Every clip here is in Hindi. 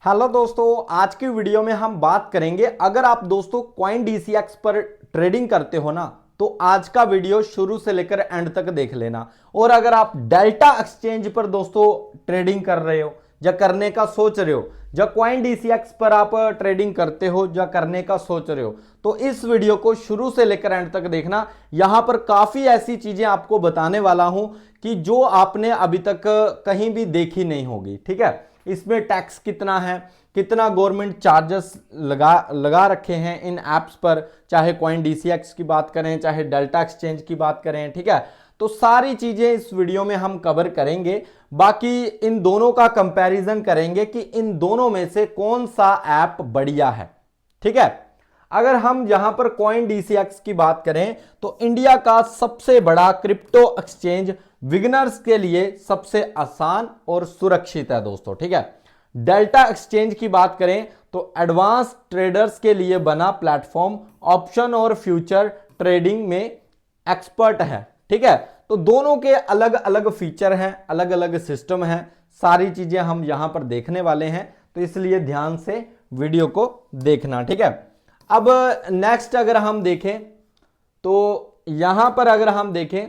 हेलो दोस्तों, आज की वीडियो में हम बात करेंगे। अगर आप दोस्तों कॉइन डीसीएक्स पर ट्रेडिंग करते हो ना, तो आज का वीडियो शुरू से लेकर एंड तक देख लेना। और अगर आप डेल्टा एक्सचेंज पर दोस्तों ट्रेडिंग कर रहे हो या करने का सोच रहे हो, या कॉइन डीसीएक्स पर आप ट्रेडिंग करते हो या करने का सोच रहे हो, तो इस वीडियो को शुरू से लेकर एंड तक देखना। यहां पर काफी ऐसी चीजें आपको बताने वाला हूं कि जो आपने अभी तक कहीं भी देखी नहीं होगी। ठीक है, इसमें टैक्स कितना है, कितना गवर्नमेंट चार्जेस लगा रखे हैं इन एप्स पर, चाहे कॉइन डीसीएक्स की बात करें, चाहे डेल्टा एक्सचेंज की बात करें। ठीक है, तो सारी चीजें इस वीडियो में हम कवर करेंगे। बाकी इन दोनों का कंपैरिजन करेंगे कि इन दोनों में से कौन सा ऐप बढ़िया है। ठीक है, अगर हम यहां पर कॉइन डीसीएक्स की बात करें तो इंडिया का सबसे बड़ा क्रिप्टो एक्सचेंज, बिगिनर्स के लिए सबसे आसान और सुरक्षित है दोस्तों। ठीक है, डेल्टा एक्सचेंज की बात करें तो एडवांस ट्रेडर्स के लिए बना प्लेटफॉर्म, ऑप्शन और फ्यूचर ट्रेडिंग में एक्सपर्ट है। ठीक है, तो दोनों के अलग अलग फीचर हैं, अलग अलग सिस्टम हैं, सारी चीजें हम यहां पर देखने वाले हैं, तो इसलिए ध्यान से वीडियो को देखना। ठीक है, अब नेक्स्ट अगर हम देखें तो यहां पर अगर हम देखें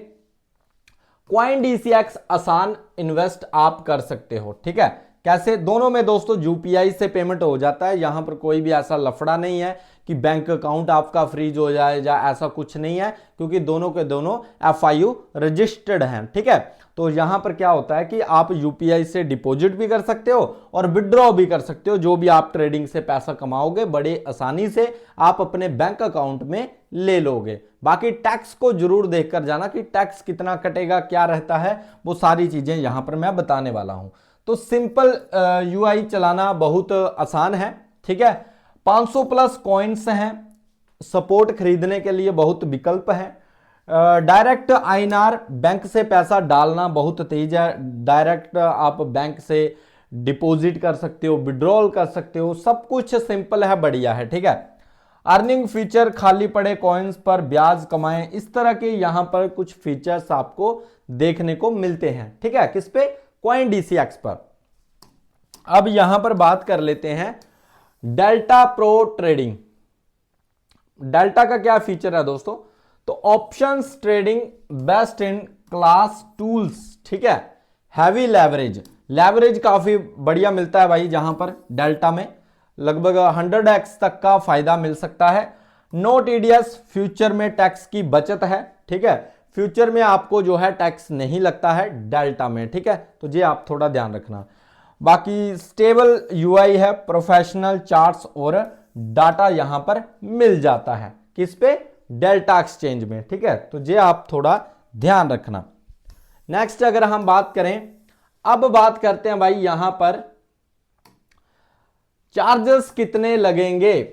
कॉइन डीसीएक्स आसान इन्वेस्ट आप कर सकते हो। ठीक है, कैसे? दोनों में दोस्तों यूपीआई से पेमेंट हो जाता है। यहां पर कोई भी ऐसा लफड़ा नहीं है कि बैंक अकाउंट आपका फ्रीज हो जाए या ऐसा कुछ नहीं है, क्योंकि दोनों के दोनों एफआईयू रजिस्टर्ड हैं। ठीक है, तो यहां पर क्या होता है कि आप यूपीआई से डिपॉजिट भी कर सकते हो और विड्रॉ भी कर सकते हो। जो भी आप ट्रेडिंग से पैसा कमाओगे बड़े आसानी से आप अपने बैंक अकाउंट में ले लोगे। बाकी टैक्स को जरूर देखकर जाना कि टैक्स कितना कटेगा, क्या रहता है, वो सारी चीजें यहां पर मैं बताने वाला हूं। तो सिंपल यूआई चलाना बहुत आसान है। ठीक है, 500 प्लस कॉइन्स हैं, सपोर्ट खरीदने के लिए बहुत विकल्प है। डायरेक्ट आईएनआर बैंक से पैसा डालना बहुत तेज है। डायरेक्ट आप बैंक से डिपॉजिट कर सकते हो, विड्रॉल कर सकते हो, सब कुछ सिंपल है, बढ़िया है। ठीक है, अर्निंग फीचर, खाली पड़े कॉइन्स पर ब्याज कमाएं, इस तरह के यहां पर कुछ फीचर्स आपको देखने को मिलते हैं। ठीक है, किस पे? कॉइन डीसीएक्स पर। अब यहां पर बात कर लेते हैं डेल्टा प्रो ट्रेडिंग। डेल्टा का क्या फीचर है दोस्तों? तो options trading, best in class tools. ठीक है, हैवी लेवरेज, लेवरेज काफी बढ़िया मिलता है भाई। जहां पर डेल्टा में लगभग 100x तक का फायदा मिल सकता है। नो टीडीएस, फ्यूचर में टैक्स की बचत है। ठीक है, फ्यूचर में आपको जो है टैक्स नहीं लगता है डेल्टा में। ठीक है, तो ये आप थोड़ा ध्यान रखना। बाकी स्टेबल यूआई है, प्रोफेशनल चार्ट्स और डाटा यहां पर मिल जाता है। किस पे? डेल्टा एक्सचेंज में। ठीक है, तो ये आप थोड़ा ध्यान रखना। नेक्स्ट अगर हम बात करें, अब बात करते हैं भाई यहां पर चार्जेस कितने लगेंगे,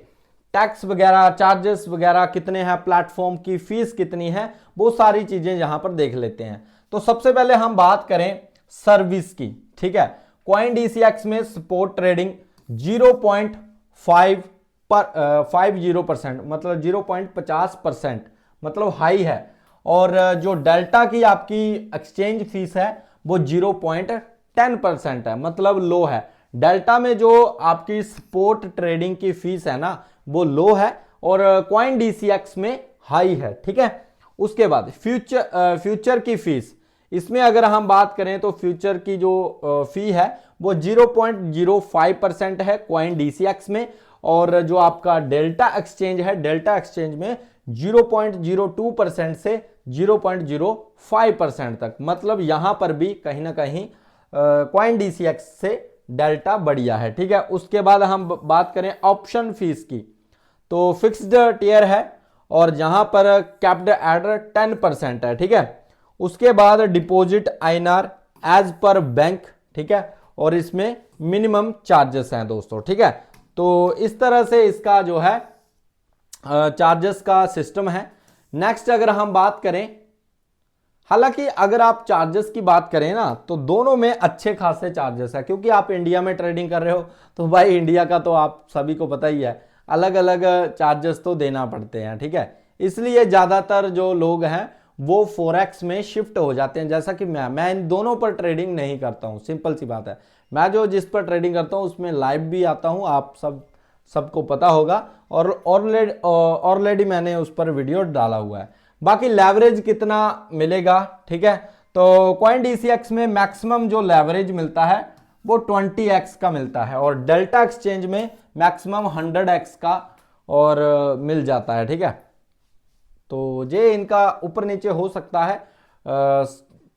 टैक्स वगैरह, चार्जेस वगैरह कितने हैं, प्लेटफॉर्म की फीस कितनी है, वो सारी चीजें यहां पर देख लेते हैं। तो सबसे पहले हम बात करें सर्विस की। ठीक है, कॉइन डीसीएक्स में सपोर्ट ट्रेडिंग 0.50%, मतलब 0.50%, मतलब हाई है। और जो डेल्टा की आपकी एक्सचेंज फीस है वो 0.10% है, मतलब लो है। डेल्टा में जो आपकी स्पोर्ट ट्रेडिंग की फीस है ना, वो लो है, और कॉइन डीसीएक्स में हाई है। ठीक है, उसके बाद फ्यूचर की फीस, इसमें अगर हम बात करें तो फ्यूचर की जो फी है वो 0.05% है कॉइन डीसीएक्स में, और जो आपका डेल्टा एक्सचेंज है, डेल्टा एक्सचेंज में 0.02% से 0.05% तक, मतलब यहां पर भी कहीं ना कहीं कॉइन डीसीएक्स से डेल्टा बढ़िया है। ठीक है, उसके बाद हम बात करें ऑप्शन फीस की, तो फिक्स्ड टियर है और यहां पर कैप्ड एट 10% है। ठीक है, उसके बाद deposit INR as per bank. ठीक है, और इसमें मिनिमम चार्जेस हैं दोस्तों। ठीक है, तो इस तरह से इसका जो है चार्जेस का सिस्टम है। नेक्स्ट अगर हम बात करें, हालांकि अगर आप चार्जेस की बात करें ना, तो दोनों में अच्छे खासे चार्जेस है, क्योंकि आप इंडिया में ट्रेडिंग कर रहे हो, तो भाई इंडिया का तो आप सभी को पता ही है, अलग अलग चार्जेस तो देना पड़ते हैं। ठीक है, इसलिए ज्यादातर जो लोग हैं वो फोरेक्स में शिफ्ट हो जाते हैं। जैसा कि मैं इन दोनों पर ट्रेडिंग नहीं करता हूँ, सिंपल सी बात है। मैं जो जिस पर ट्रेडिंग करता हूँ उसमें लाइव भी आता हूँ, आप सबको पता होगा, और ऑलरेडी मैंने उस पर वीडियो डाला हुआ है। बाकी लेवरेज कितना मिलेगा, ठीक है, तो कॉइन डीसीएक्स में मैक्सिमम जो लेवरेज मिलता है वो 20x का मिलता है, और डेल्टा एक्सचेंज में मैक्सिमम 100x का और मिल जाता है, ठीक है। तो ये इनका ऊपर नीचे हो सकता है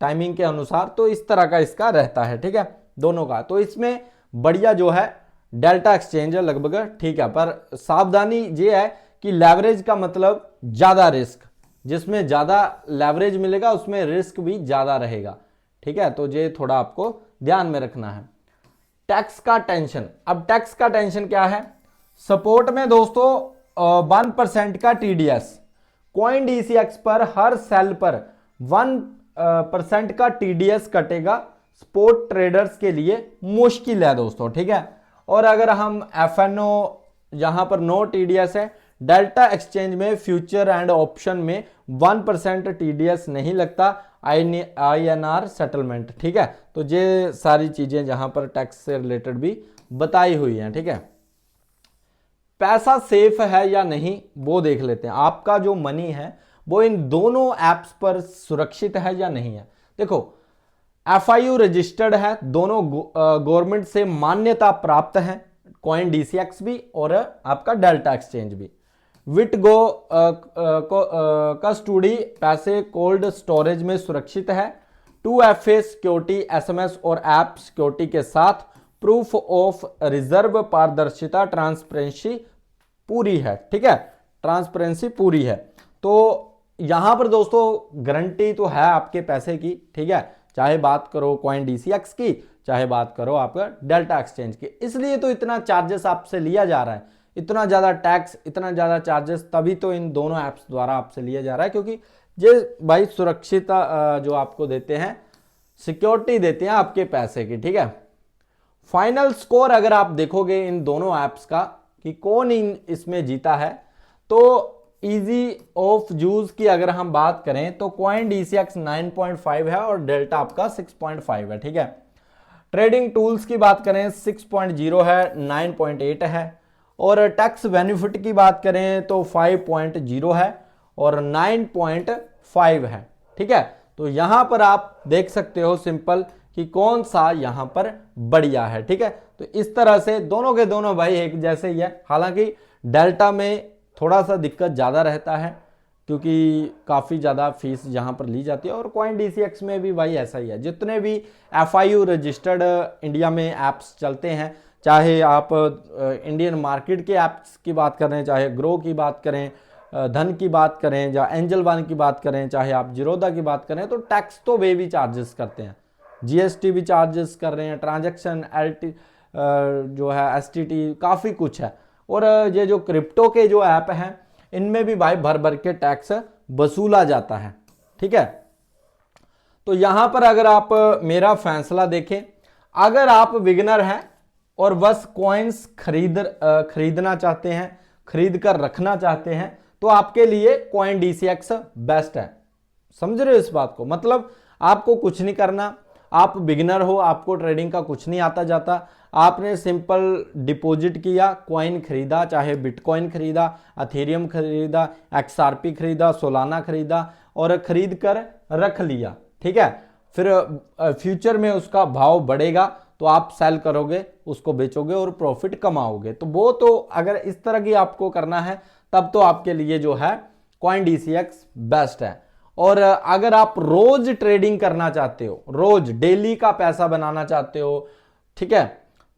टाइमिंग के अनुसार, तो इस तरह का इसका रहता है, ठीक है, दोनों का। तो इसमें बढ़िया जो है डेल्टा एक्सचेंज है लगभग, ठीक है, पर सावधानी ये है कि लेवरेज का मतलब ज्यादा रिस्क, जिसमें ज्यादा लेवरेज मिलेगा उसमें रिस्क भी ज्यादा रहेगा, ठीक है। तो ये थोड़ा आपको ध्यान में रखना है। टैक्स का टेंशन, अब टैक्स का टेंशन क्या है? सपोर्ट में दोस्तों 1% का टीडीएस, कॉइन डीसीएक्स पर हर सेल पर 1% का टीडीएस कटेगा, स्पोर्ट ट्रेडर्स के लिए मुश्किल है दोस्तों, ठीक है। और अगर हम एफएनओ यहां पर नो टीडीएस है, डेल्टा एक्सचेंज में फ्यूचर एंड ऑप्शन में 1% टीडीएस नहीं लगता, आईएनआर सेटलमेंट, ठीक है। तो ये सारी चीजें जहां पर टैक्स से रिलेटेड भी बताई हुई हैं, ठीक है। पैसा सेफ है या नहीं वो देख लेते हैं। आपका जो मनी है वो इन दोनों एप्स पर सुरक्षित है या नहीं है। देखो, एफआईयू रजिस्टर्ड है, दोनों गवर्नमेंट से मान्यता प्राप्त है, कॉइन डीसीएक्स भी और आपका डेल्टा एक्सचेंज भी। विटगो कस्टडी पैसे कोल्ड स्टोरेज में सुरक्षित है, 2FA सिक्योरिटी एसएमएस और ऐप सिक्योरिटी के साथ प्रूफ ऑफ रिजर्व, पारदर्शिता, ट्रांसपेरेंसी पूरी है, ठीक है, ट्रांसपेरेंसी पूरी है। तो यहां पर दोस्तों गारंटी तो है आपके पैसे की, ठीक है, चाहे बात करो कॉइन डीसीएक्स की, चाहे बात करो आपका डेल्टा एक्सचेंज की। इसलिए तो इतना चार्जेस आपसे लिया जा रहा है, इतना ज्यादा टैक्स, इतना ज्यादा चार्जेस, तभी तो इन दोनों ऐप्स द्वारा आपसे लिया जा रहा है, क्योंकि ये भाई सुरक्षिता जो आपको देते हैं, सिक्योरिटी देते हैं आपके पैसे की, ठीक है। फाइनल स्कोर अगर आप देखोगे इन दोनों ऐप्स का कि कौन इसमें जीता है, तो इजी ऑफ यूज की अगर हम बात करें तो कॉइन डीसीएक्स 9.5 है और डेल्टा आपका 6.5 है, ठीक है। ट्रेडिंग टूल्स की बात करें 6.0 है, 9.8 है, और टैक्स बेनिफिट की बात करें तो 5.0 है और 9.5 है, ठीक है। तो यहां पर आप देख सकते हो सिंपल कि कौन सा यहां पर बढ़िया है, ठीक है। तो इस तरह से दोनों के दोनों भाई एक जैसे ही है, हालांकि डेल्टा में थोड़ा सा दिक्कत ज़्यादा रहता है क्योंकि काफ़ी ज़्यादा फीस यहाँ पर ली जाती है, और कॉइन डीसीएक्स में भी भाई ऐसा ही है। जितने भी एफआईयू रजिस्टर्ड इंडिया में ऐप्स चलते हैं, चाहे आप इंडियन मार्केट के ऐप्स की बात करें, चाहे ग्रो की बात करें, धन की बात करें, या एंजल वन की बात करें, चाहे आप जीरोधा की बात करें, तो टैक्स तो वे भी चार्जेस करते हैं, जीएसटी भी चार्जेस कर रहे हैं, ट्रांजैक्शन एलटी जो है एसटीटी, काफ़ी कुछ है। और ये जो क्रिप्टो के जो ऐप हैं इनमें भी भाई भर भर के टैक्स वसूला जाता है, ठीक है। तो यहां पर अगर आप मेरा फैसला देखें, अगर आप बिगिनर हैं और बस कॉइन्स खरीदना चाहते हैं, खरीद कर रखना चाहते हैं, तो आपके लिए कॉइन डीसीएक्स बेस्ट है। समझ रहे हो इस बात को? मतलब आपको कुछ नहीं करना, आप बिगिनर हो, आपको ट्रेडिंग का कुछ नहीं आता जाता, आपने सिंपल डिपॉजिट किया, कॉइन खरीदा, चाहे बिटकॉइन खरीदा, अथेरियम खरीदा, एक्सआरपी खरीदा, सोलाना खरीदा, और खरीद कर रख लिया, ठीक है। फिर फ्यूचर में उसका भाव बढ़ेगा तो आप सेल करोगे, उसको बेचोगे और प्रॉफिट कमाओगे। तो वो तो अगर इस तरह की आपको करना है तब तो आपके लिए जो है कॉइन डीसीएक्स बेस्ट है। और अगर आप रोज ट्रेडिंग करना चाहते हो, रोज डेली का पैसा बनाना चाहते हो, ठीक है,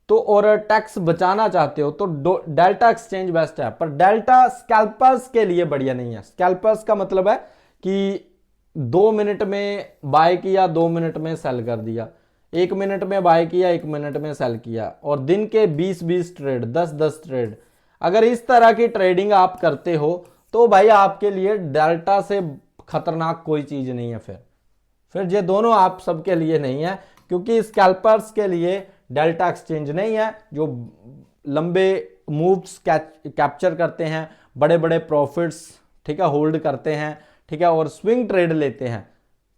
तो और टैक्स बचाना चाहते हो, तो डेल्टा एक्सचेंज बेस्ट है। पर डेल्टा स्कैल्पर्स के लिए बढ़िया नहीं है। स्कैल्पर्स का मतलब है कि 2 मिनट में बाय किया, 2 मिनट में सेल कर दिया, 1 मिनट में बाय किया, 1 मिनट में सेल किया, और दिन के 20-20 ट्रेड, 10-10 ट्रेड। अगर इस तरह की ट्रेडिंग आप करते हो तो भाई आपके लिए डेल्टा से खतरनाक कोई चीज नहीं है। फिर ये दोनों आप सबके लिए नहीं है, क्योंकि स्कैल्पर्स के लिए डेल्टा एक्सचेंज नहीं है, जो लंबे मूव्स कैप्चर करते हैं, बड़े बड़े प्रॉफिट्स, ठीक है, होल्ड करते हैं, ठीक है, और स्विंग ट्रेड लेते हैं,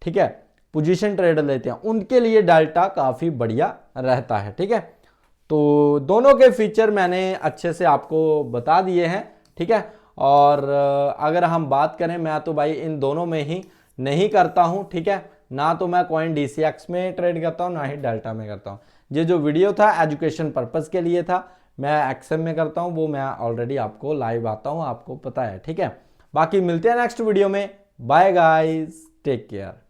ठीक है, पोजीशन ट्रेड लेते हैं, उनके लिए डेल्टा काफ़ी बढ़िया रहता है। ठीक है, तो दोनों के फीचर मैंने अच्छे से आपको बता दिए हैं। ठीक है, और अगर हम बात करें, मैं तो भाई इन दोनों में ही नहीं करता हूं। ठीक है, ना तो मैं कॉइन DCX में ट्रेड करता हूं, ना ही डेल्टा में करता हूं। ये जो वीडियो था एजुकेशन पर्पस के लिए था, मैं XM में करता हूं, वो मैं ऑलरेडी आपको लाइव आता हूं, आपको पता है। ठीक है, बाकी मिलते हैं नेक्स्ट वीडियो में। Bye guys, take care.